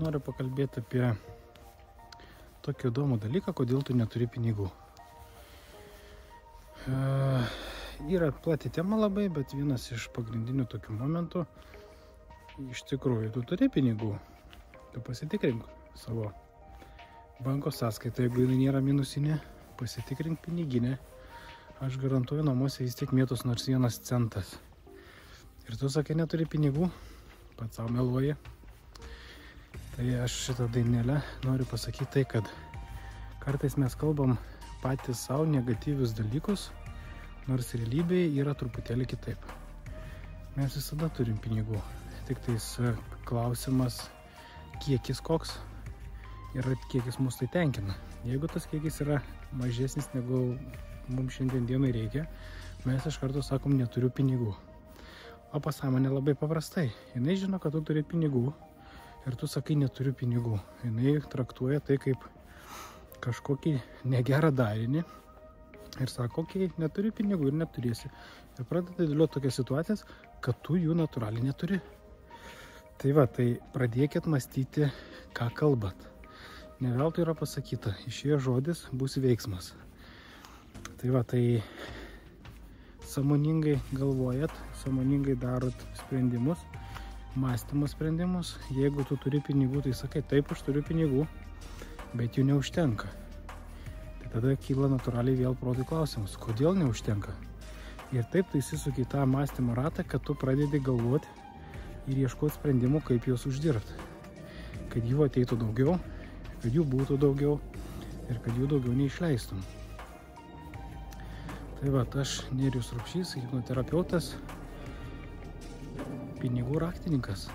noriu pakalbėti apie tokį įdomų dalyką, kodėl tu neturi pinigų. Yra plati tema labai, bet vienas iš pagrindinių tokių momentų, iš tikrųjų, tu turi pinigų. Tu pasitikrink savo banko sąskaitą, jeigu jinai nėra minusinė, pasitikrink piniginę. Aš garantuoju, namuose vis tiek mėtos nors 1 centas. Ir tu sakai, neturi pinigų, pats savo meluoji. Tai aš šitą dainelę noriu pasakyti tai, kad kartais mes kalbam patys savo negatyvius dalykus, nors realybėje yra truputėlį kitaip. Mes visada turim pinigų, tik tais klausimas, kiekis koks ir kiekis mus tai tenkina. Jeigu tas kiekis yra mažesnis negu mums šiandien dienai reikia, mes iš karto sakom, neturiu pinigų. O pasąmonė labai paprastai. Jinai žino, kad tu turi pinigų ir tu sakai, neturiu pinigų. Jinai traktuoja tai kaip kažkokį negerą darinį ir sako, okei, neturiu pinigų ir neturėsi. Ir pradeda dėlioti tokias situacijas, kad tu jų natūraliai neturi. Tai va, tai pradėkit mąstyti, ką kalbat. Ne veltui yra pasakyta, išėjo žodis, bus veiksmas. Tai va, tai sąmoningai galvojat, sąmoningai darot sprendimus, mąstymo sprendimus. Jeigu tu turi pinigų, tai sakai, taip, aš turiu pinigų, bet jų neužtenka. Tai tada kyla natūraliai vėl protui klausimas, kodėl neužtenka. Ir taip tai įsisuki tą mąstymo ratą, kad tu pradedi galvoti ir ieškoti sprendimų, kaip juos uždirbti. Kad jų ateitų daugiau, kad jų būtų daugiau ir kad jų daugiau neišleistum. Tai va, aš Nerijus Rupšys, hipnoterapeutas, pinigų raktininkas.